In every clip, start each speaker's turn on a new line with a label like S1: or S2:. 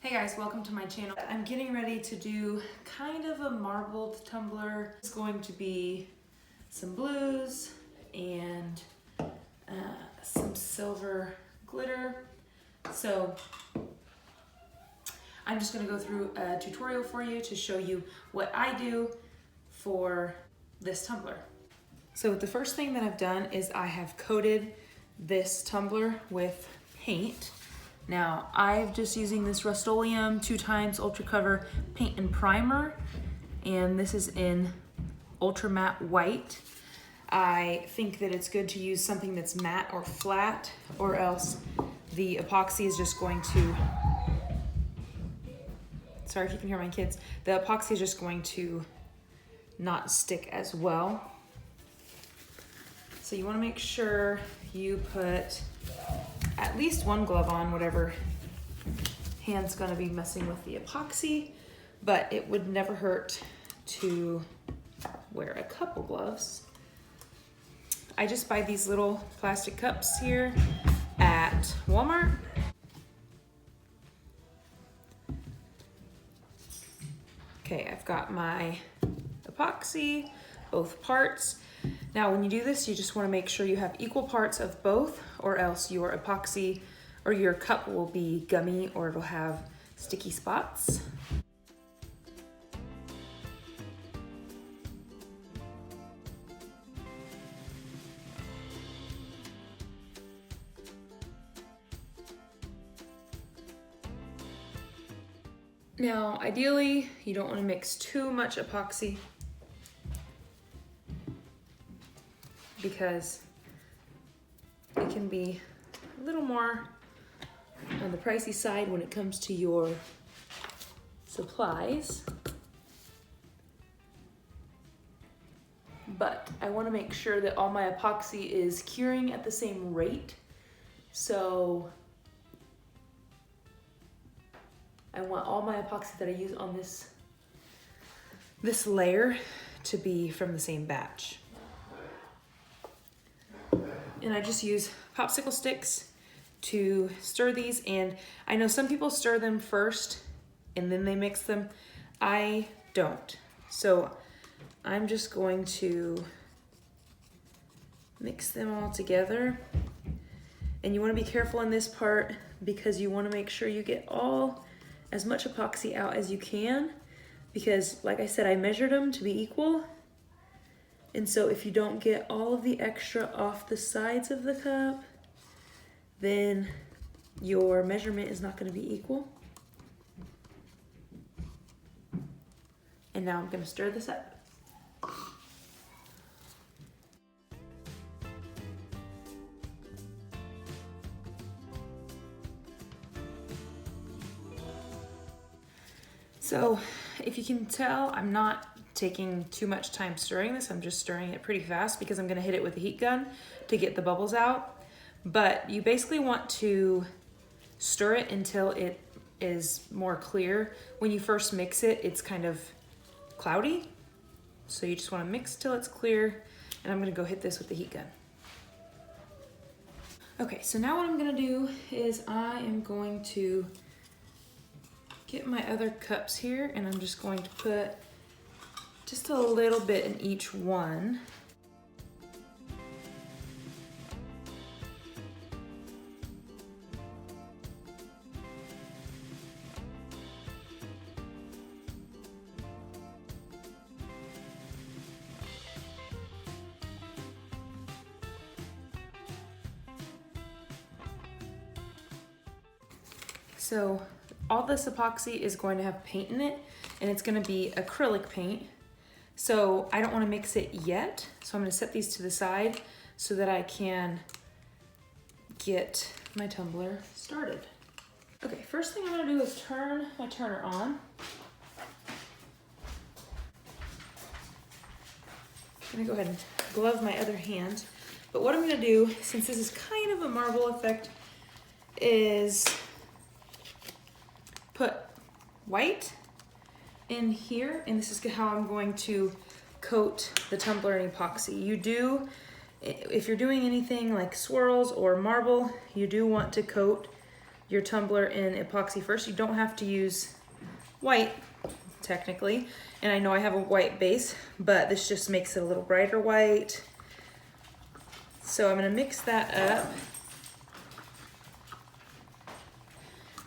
S1: Hey guys, welcome to my channel. I'm getting ready to do kind of a marbled tumbler. It's going to be some blues and some silver glitter. So I'm just gonna go through a tutorial for you to show you what I do for this tumbler. So the first thing that I've done is I have coated this tumbler with paint. Now, I'm just using this Rust-Oleum 2x Ultra Cover Paint and Primer, and this is in Ultra Matte White. I think that it's good to use something that's matte or flat, or else the epoxy is just going to, sorry if you can hear my kids, the epoxy is just going to not stick as well. So you wanna make sure you put at least one glove on, whatever hand's gonna be messing with the epoxy, but it would never hurt to wear a couple gloves. I just buy these little plastic cups here at Walmart. Okay, I've got my epoxy, both parts. Now, when you do this, you just want to make sure you have equal parts of both, or else your epoxy or your cup will be gummy or it'll have sticky spots. Now, ideally, you don't want to mix too much epoxy because it can be a little more on the pricey side when it comes to your supplies. But I want to make sure that all my epoxy is curing at the same rate. So I want all my epoxy that I use on this layer to be from the same batch. And I just use popsicle sticks to stir these, and I know some people stir them first and then they mix them. I don't. So I'm just going to mix them all together. And you want to be careful in this part because you want to make sure you get as much epoxy out as you can, because like I said, I measured them to be equal. And so if you don't get all of the extra off the sides of the cup, then your measurement is not going to be equal. And now I'm going to stir this up. So if you can tell, I'm not taking too much time stirring this. I'm just stirring it pretty fast because I'm gonna hit it with a heat gun to get the bubbles out. But you basically want to stir it until it is more clear. When you first mix it, it's kind of cloudy. So you just wanna mix till it's clear, and I'm gonna go hit this with the heat gun. Okay, so now what I'm gonna do is I am going to get my other cups here, and I'm just going to put just a little bit in each one. So all this epoxy is going to have paint in it, and it's going to be acrylic paint. So I don't want to mix it yet. So I'm going to set these to the side so that I can get my tumbler started. Okay, first thing I'm going to do is turn my turner on. I'm going to go ahead and glove my other hand. But what I'm going to do, since this is kind of a marble effect, is put white in here, and this is how I'm going to coat the tumbler in epoxy. You do, if you're doing anything like swirls or marble, you do want to coat your tumbler in epoxy first. You don't have to use white, technically. And I know I have a white base, but this just makes it a little brighter white. So I'm gonna mix that up.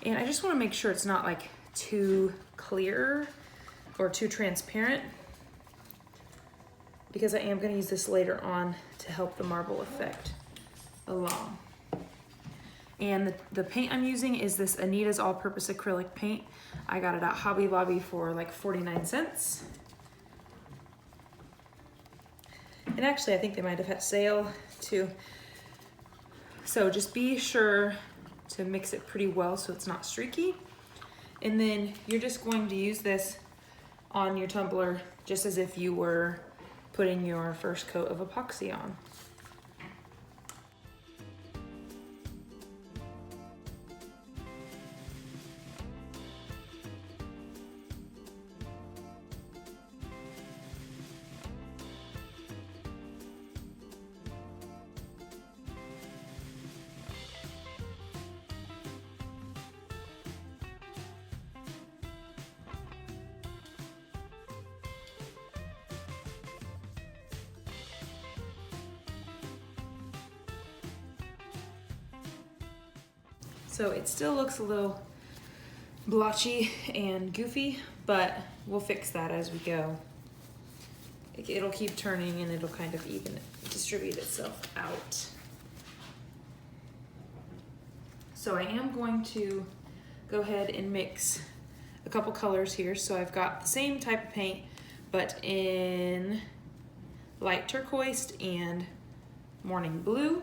S1: And I just wanna make sure it's not like too clear or too transparent, because I am gonna use this later on to help the marble effect along. And the paint I'm using is this Anita's all-purpose acrylic paint. I got it at Hobby Lobby for like 49 cents. And actually, I think they might have had sale too. So just be sure to mix it pretty well so it's not streaky. And then you're just going to use this on your tumbler just as if you were putting your first coat of epoxy on. So it still looks a little blotchy and goofy, but we'll fix that as we go. It'll keep turning and it'll kind of distribute itself out. So I am going to go ahead and mix a couple colors here. So I've got the same type of paint, but in light turquoise and morning blue.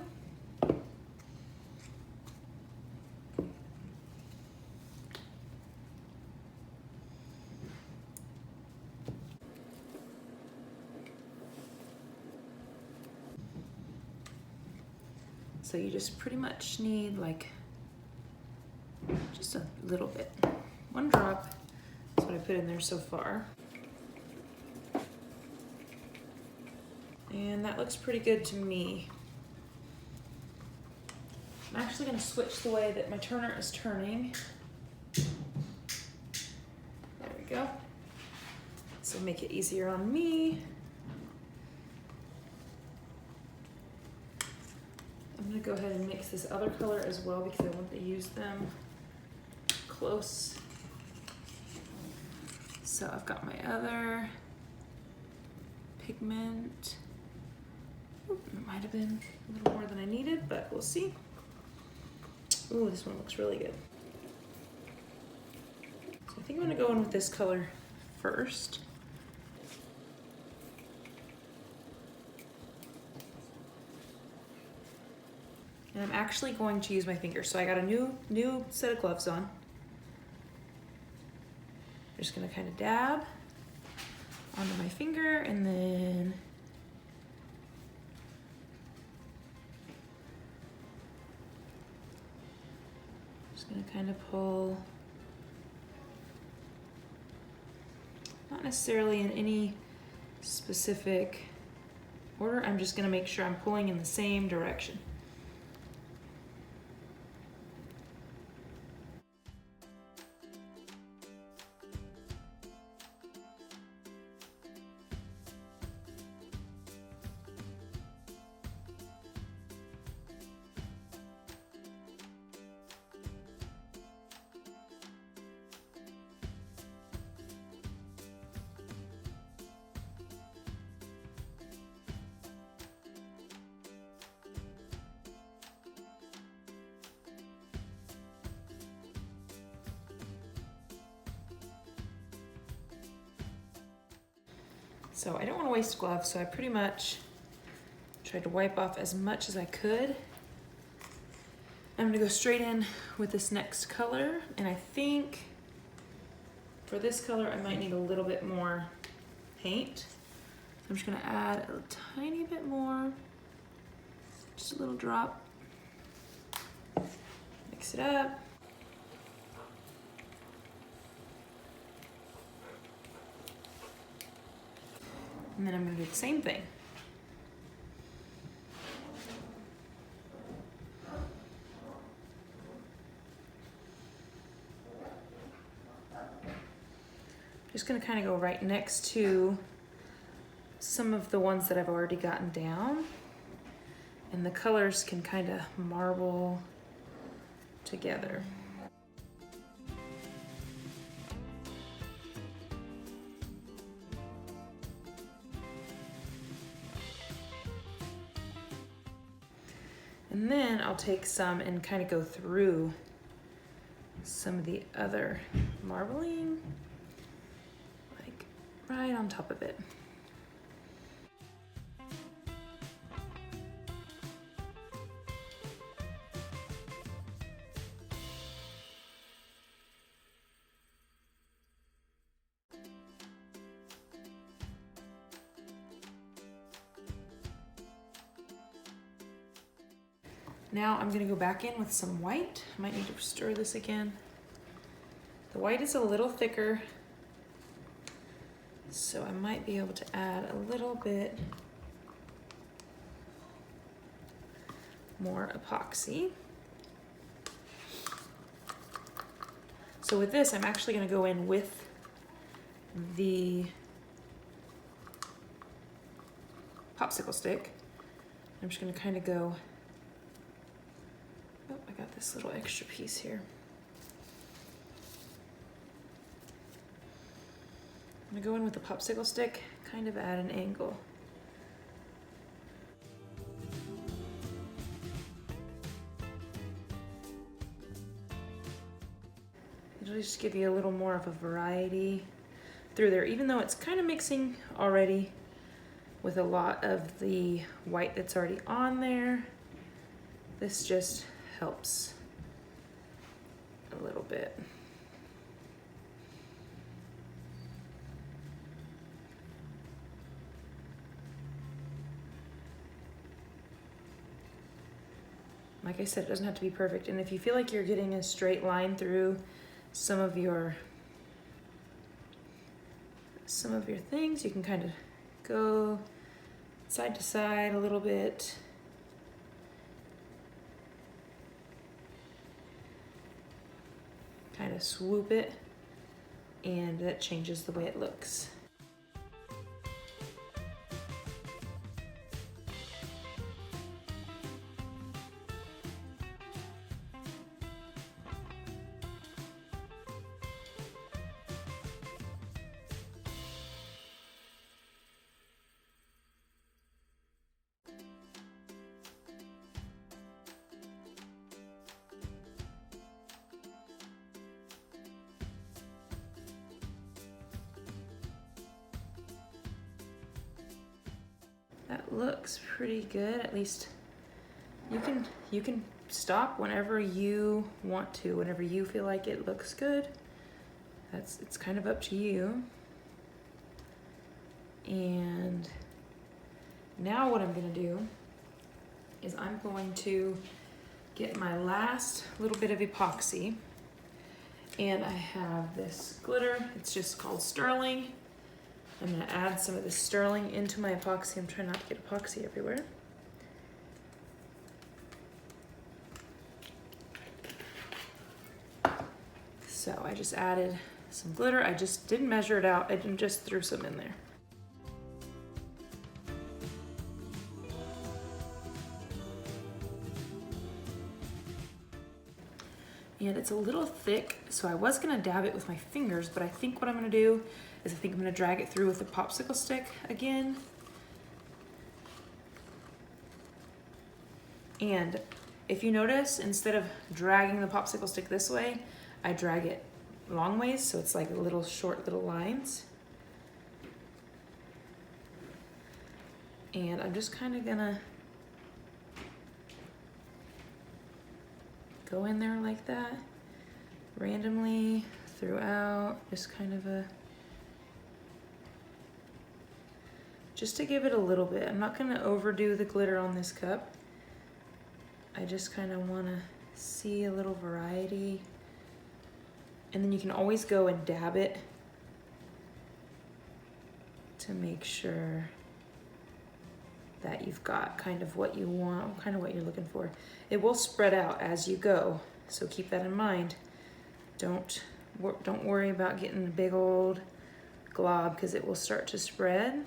S1: So you just pretty much need like just a little bit. One drop is what I put in there so far. And that looks pretty good to me. I'm actually gonna switch the way that my turner is turning. There we go. This will make it easier on me. I'm gonna go ahead and mix this other color as well because I want to use them close. So I've got my other pigment. Oop, it might have been a little more than I needed, but we'll see. Ooh, this one looks really good. So I think I'm gonna go in with this color first. And I'm actually going to use my finger. So I got a new set of gloves on. I'm just gonna kind of dab onto my finger and then just gonna kind of pull, not necessarily in any specific order. I'm just gonna make sure I'm pulling in the same direction. So I don't want to waste gloves, so I pretty much tried to wipe off as much as I could. I'm gonna go straight in with this next color, and I think for this color I might need a little bit more paint. I'm just gonna add a tiny bit more, just a little drop. Mix it up. And then I'm gonna do the same thing. kind of go right next to some of the ones that I've already gotten down, and the colors can kind of marble together. And then I'll take some and kind of go through some of the other marbling, like right on top of it. Now I'm gonna go back in with some white. I might need to stir this again. The white is a little thicker, so I might be able to add a little bit more epoxy. So with this, I'm actually gonna go in with the popsicle stick. I'm just gonna kind of go, oh, I got this little extra piece here. I'm gonna go in with the popsicle stick, kind of at an angle. It'll just give you a little more of a variety through there, even though it's kind of mixing already with a lot of the white that's already on there. This just helps a little bit. Like I said, it doesn't have to be perfect. And if you feel like you're getting a straight line through some of your things, you can kind of go side to side a little bit. Kind of swoop it, and that changes the way it looks. That looks pretty good. At least you can stop whenever you want to, whenever you feel like it looks good. It's kind of up to you. And now what I'm gonna do is I'm going to get my last little bit of epoxy, and I have this glitter. It's just called Sterling. I'm gonna add some of this sterling into my epoxy. I'm trying not to get epoxy everywhere. So I just added some glitter. I just didn't measure it out. I just threw some in there. And it's a little thick, so I was gonna dab it with my fingers, but I think what I'm gonna do is I think I'm gonna drag it through with the popsicle stick again. And if you notice, instead of dragging the popsicle stick this way, I drag it long ways, so it's like little short little lines. And I'm just kind of gonna go in there like that, randomly throughout, just kind of just to give it a little bit. I'm not gonna overdo the glitter on this cup. I just kind of wanna see a little variety. And then you can always go and dab it to make sure that you've got kind of what you want, kind of what you're looking for. It will spread out as you go, so keep that in mind. Don't worry about getting a big old glob because it will start to spread.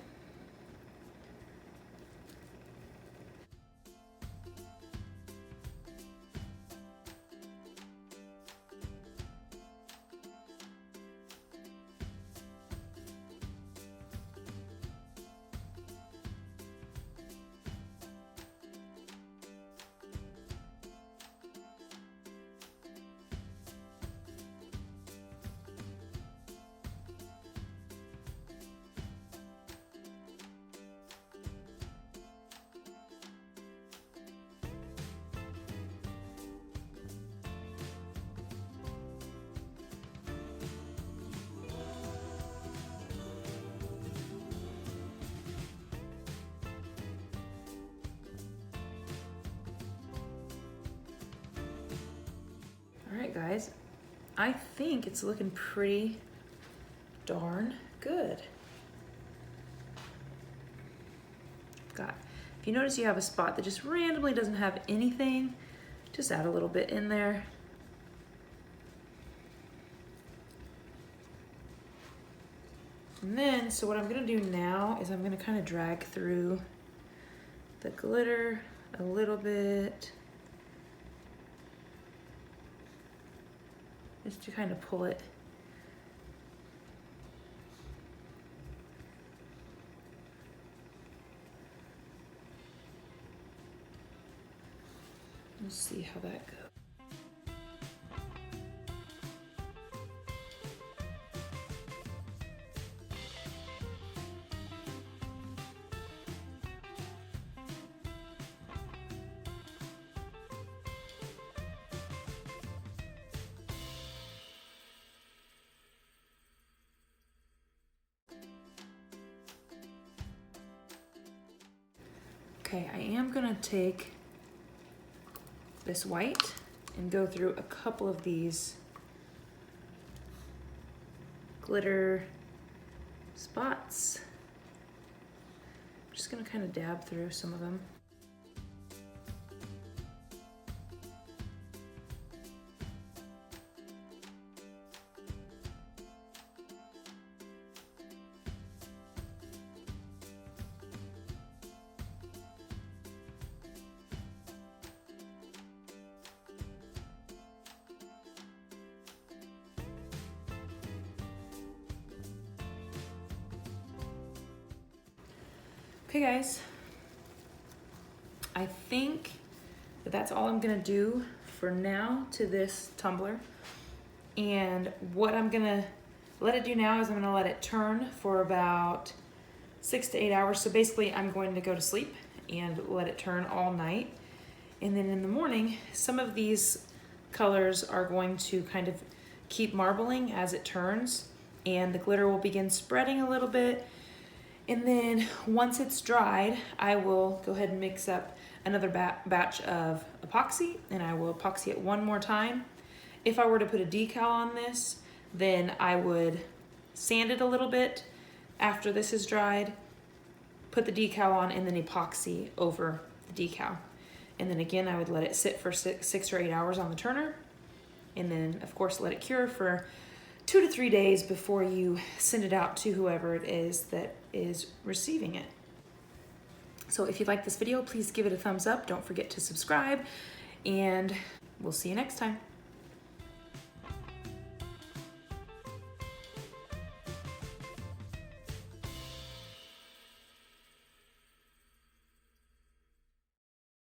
S1: All right, guys, I think it's looking pretty darn good. If you notice you have a spot that just randomly doesn't have anything, just add a little bit in there. And then, so what I'm gonna do now is I'm gonna kind of drag through the glitter a little bit, just to kind of pull it. We'll see how that goes. Okay, I am gonna take this white and go through a couple of these glitter spots. I'm just gonna kind of dab through some of them. Okay guys, I think that that's all I'm gonna do for now to this tumbler. And what I'm gonna let it do now is I'm gonna let it turn for about 6 to 8 hours. So basically I'm going to go to sleep and let it turn all night. And then in the morning, some of these colors are going to kind of keep marbling as it turns, and the glitter will begin spreading a little bit. And then once it's dried, I will go ahead and mix up another batch of epoxy, and I will epoxy it one more time. If I were to put a decal on this, then I would sand it a little bit after this is dried, put the decal on, and then epoxy over the decal. And then again, I would let it sit for 6 or 8 hours on the turner, and then of course let it cure for 2 to 3 days before you send it out to whoever it is that is receiving it. So if you like this video, please give it a thumbs up. Don't forget to subscribe, and we'll see you next time.